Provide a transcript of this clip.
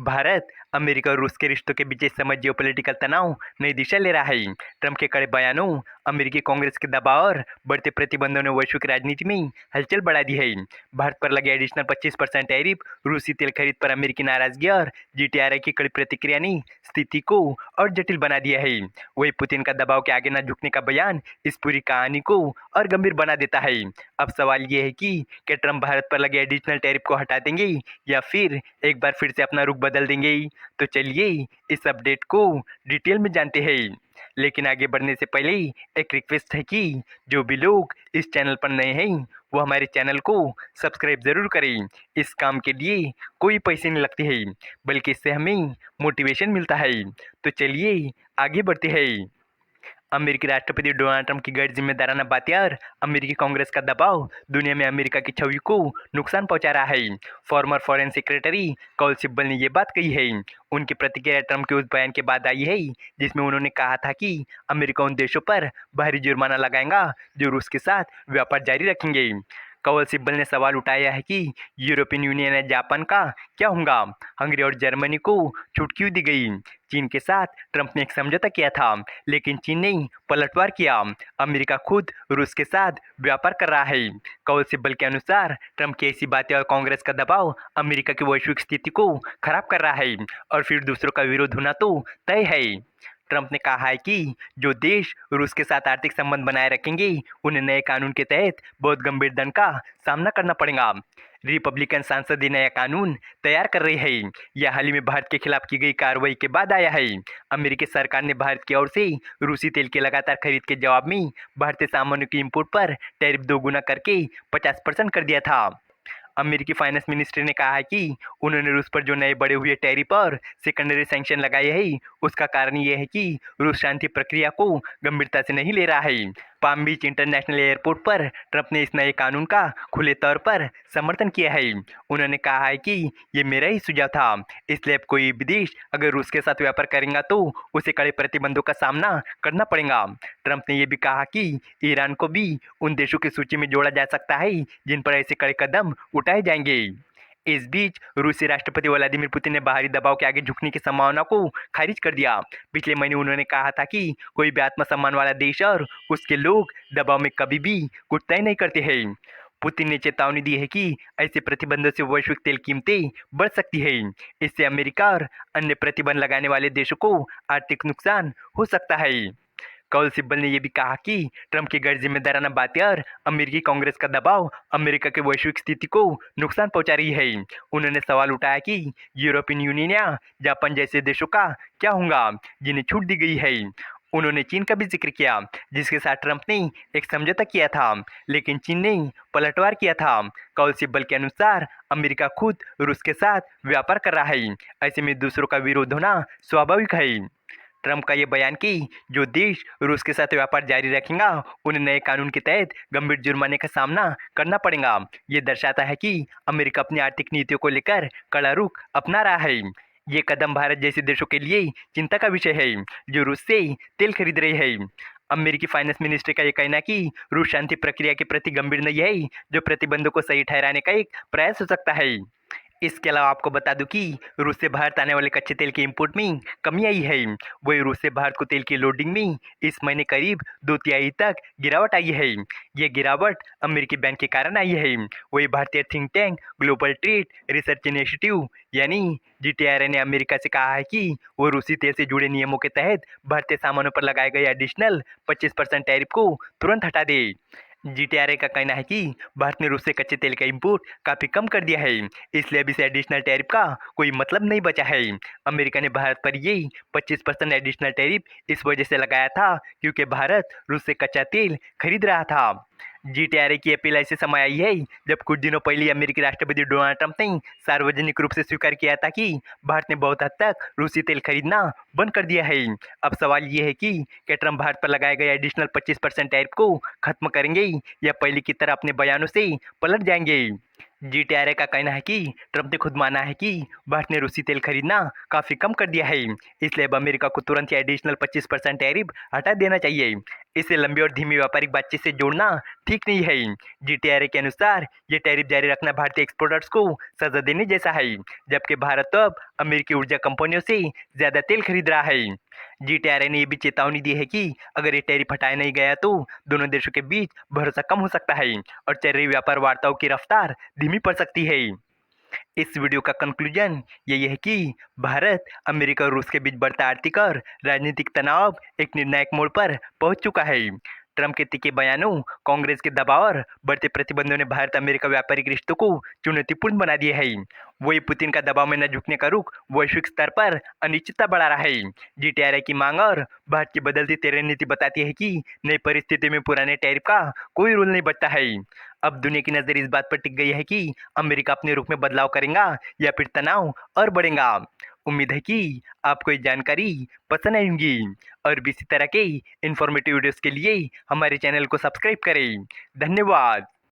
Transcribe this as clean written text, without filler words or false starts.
Bharat, America और रूस के रिश्तों के बीच इस समय जियोपॉलिटिकल तनाव नई दिशा ले रहा है। ट्रंप के कड़े बयानों, अमेरिकी कांग्रेस के दबाव और बढ़ते प्रतिबंधों ने वैश्विक राजनीति में हलचल बढ़ा दी है। भारत पर लगे एडिशनल 25% टैरिफ, रूसी तेल खरीद पर अमेरिकी नाराजगी और जीटीआरआई की कड़ी प्रतिक्रिया ने स्थिति को और जटिल बना दिया है। वही पुतिन का दबाव के आगे न झुकने का बयान इस पूरी कहानी को और गंभीर बना देता है। अब सवाल ये है कि क्या ट्रंप भारत पर लगे एडिशनल टैरिफ को हटा देंगे या फिर एक बार फिर से अपना रुख बदल देंगे। तो चलिए इस अपडेट को डिटेल में जानते हैं। लेकिन आगे बढ़ने से पहले एक रिक्वेस्ट है कि जो भी लोग इस चैनल पर नए हैं वो हमारे चैनल को सब्सक्राइब ज़रूर करें। इस काम के लिए कोई पैसे नहीं लगते हैं, बल्कि इससे हमें मोटिवेशन मिलता है। तो चलिए आगे बढ़ते हैं। अमेरिकी राष्ट्रपति डोनाल्ड ट्रंप की गैर जिम्मेदाराना बातें और अमेरिकी कांग्रेस का दबाव दुनिया में अमेरिका की छवि को नुकसान पहुंचा रहा है। Former foreign secretary Kaul Sibal ने ये बात कही है। उनकी प्रतिक्रिया ट्रंप के उस बयान के बाद आई है जिसमें उन्होंने कहा था कि अमेरिका उन देशों पर भारी जुर्माना लगाएगा जो रूस के साथ व्यापार जारी रखेंगे। कौल सिब्बल ने सवाल उठाया है कि यूरोपियन यूनियन या जापान का क्या होगा। हंगरी और जर्मनी को छूट क्यों दी गई। चीन के साथ ट्रंप ने एक समझौता किया था, लेकिन चीन ने पलटवार किया। अमेरिका खुद रूस के साथ व्यापार कर रहा है। कौल सिब्बल के अनुसार ट्रंप की ऐसी बातें और कांग्रेस का दबाव अमेरिका की वैश्विक स्थिति को खराब कर रहा है और फिर दूसरों का विरोध होना तो तय है। ट्रंप ने कहा है कि जो देश रूस के साथ आर्थिक संबंध बनाए रखेंगे उन्हें नए कानून के तहत बहुत गंभीर दंड का सामना करना पड़ेगा। रिपब्लिकन सांसद ये नया कानून तैयार कर रहे हैं। यह हाल ही में भारत के खिलाफ की गई कार्रवाई के बाद आया है। अमेरिकी सरकार ने भारत की ओर से रूसी तेल की लगातार खरीद के जवाब में भारतीय सामानों की इंपोर्ट पर टैरिफ दोगुना करके 50% कर दिया था। अमेरिकी फाइनेंस मिनिस्ट्री ने कहा है कि उन्होंने रूस पर जो नए बढ़े हुए टैरिफ और सेकेंडरी सैंक्शन लगाए हैं उसका कारण ये है कि रूस शांति प्रक्रिया को गंभीरता से नहीं ले रहा है। पाम बीच इंटरनेशनल एयरपोर्ट पर ट्रंप ने इस नए कानून का खुले तौर पर समर्थन किया है। उन्होंने कहा है कि ये मेरा ही सुझाव था, इसलिए अब कोई भी देश अगर रूस के साथ व्यापार करेगा तो उसे कड़े प्रतिबंधों का सामना करना पड़ेगा। ट्रंप ने यह भी कहा कि ईरान को भी उन देशों की सूची में जोड़ा जा सकता है जिन पर ऐसे कड़े कदम उठाए जाएंगे। इस बीच रूसी राष्ट्रपति व्लादिमीर पुतिन ने बाहरी दबाव के आगे झुकने की संभावना को खारिज कर दिया। पिछले महीने उन्होंने कहा था कि कोई भी आत्मसम्मान वाला देश और उसके लोग दबाव में कभी भी कुटताई नहीं करते हैं। पुतिन ने चेतावनी दी है कि ऐसे प्रतिबंधों से वैश्विक तेल कीमतें बढ़ सकती है। इससे अमेरिका और अन्य प्रतिबंध लगाने वाले देशों को आर्थिक नुकसान हो सकता है। कौल सिब्बल ने यह भी कहा कि ट्रंप की गैर जिम्मेदाराना बातें और अमेरिकी कांग्रेस का दबाव अमेरिका के वैश्विक स्थिति को नुकसान पहुंचा रही है। उन्होंने सवाल उठाया कि यूरोपियन यूनियन या जापान जैसे देशों का क्या होगा जिन्हें छूट दी गई है। उन्होंने चीन का भी जिक्र किया जिसके साथ ट्रंप ने एक समझौता किया था, लेकिन चीन ने पलटवार किया था। कौल सिब्बल के अनुसार अमेरिका खुद रूस के साथ व्यापार कर रहा है, ऐसे में दूसरों का विरोध होना स्वाभाविक है। ट्रंप का ये बयान कि जो देश रूस के साथ व्यापार जारी रखेगा उन्हें नए कानून के तहत गंभीर जुर्माने का सामना करना पड़ेगा, ये दर्शाता है कि अमेरिका अपनी आर्थिक नीतियों को लेकर कड़ा रुख अपना रहा है। ये कदम भारत जैसे देशों के लिए चिंता का विषय है जो रूस से तेल खरीद रहे हैं। अमेरिकी फाइनेंस मिनिस्ट्री का यह कहना है कि रूस शांति प्रक्रिया के प्रति गंभीर नहीं है, जो प्रतिबंधों को सही ठहराने का एक प्रयास हो सकता है। इसके अलावा आपको बता दूं कि रूस से भारत आने वाले कच्चे तेल के इंपोर्ट में कमी आई है। वही रूस से भारत को तेल की लोडिंग में इस महीने करीब 2/3 तक गिरावट आई है। ये गिरावट अमेरिकी बैंक के कारण आई है। वही भारतीय think tank global trade research initiative यानी जीटीआरआई ने अमेरिका से कहा है कि वो रूसी तेल से जुड़े नियमों के तहत भारतीय सामानों पर लगाए गए एडिशनल 25% टैरिफ को तुरंत हटा दे। जीटीआरए का कहना है कि भारत ने रूस से कच्चे तेल का इंपोर्ट काफ़ी कम कर दिया है, इसलिए अब इसे एडिशनल टैरिफ का कोई मतलब नहीं बचा है। अमेरिका ने भारत पर ये 25% एडिशनल टैरिफ इस वजह से लगाया था क्योंकि भारत रूस से कच्चा तेल खरीद रहा था। जीटीआरए की अपील ऐसे समय आई है जब कुछ दिनों पहले अमेरिकी राष्ट्रपति डोनाल्ड ट्रंप ने सार्वजनिक रूप से स्वीकार किया था कि भारत ने बहुत हद तक रूसी तेल खरीदना बंद कर दिया है। अब सवाल ये है कि क्या ट्रंप भारत पर लगाए गए एडिशनल 25% टैरिफ को खत्म करेंगे या पहले की तरह अपने बयानों से पलट जाएंगे। जीटीआरए का कहना है कि ट्रंप ने खुद माना है कि भारत ने रूसी तेल खरीदना काफ़ी कम कर दिया है, इसलिए अब अमेरिका को तुरंत ही एडिशनल 25% टैरिफ हटा देना चाहिए। इसे लंबी और धीमी व्यापारिक बातचीत से जोड़ना ठीक नहीं है। जीटीआरए के अनुसार ये टैरिफ जारी रखना भारतीय एक्सपोर्टर्स को सजा देने जैसा है, जबकि भारत तो अब अमेरिकी ऊर्जा कंपनियों से ज़्यादा तेल खरीद रहा है। जीटीआरए ने यह भी चेतावनी दी है कि अगर ये टैरिफ हटाया नहीं गया तो दोनों देशों के बीच भरोसा कम हो सकता है और चल रही व्यापार वार्ताओं की रफ्तार धीमी पड़ सकती है। इस वीडियो का कंक्लूजन यही है कि भारत, अमेरिका और रूस के बीच बढ़ता आर्थिक और राजनीतिक तनाव एक निर्णायक मोड़ पर पहुंच चुका है। ट्रंप के तीखे बयानों, कांग्रेस के दबाव और बढ़ते प्रतिबंधों ने भारत अमेरिका व्यापारिक रिश्तों को चुनौतीपूर्ण बना दिया है। वही पुतिन का दबाव में न झुकने का रुख वैश्विक स्तर पर अनिश्चितता बढ़ा रहा है। जीटीआरए की मांग और भारत की बदलती तेल रणनीति बताती है कि नई परिस्थिति में पुराने टैरिफ का कोई रूल नहीं बचता है। अब दुनिया की नज़र इस बात पर टिक गई है कि अमेरिका अपने रुख में बदलाव करेगा या फिर तनाव और बढ़ेगा। उम्मीद है कि आपको ये जानकारी पसंद आएगी और भी इसी तरह के इन्फॉर्मेटिव वीडियोस के लिए हमारे चैनल को सब्सक्राइब करें। धन्यवाद।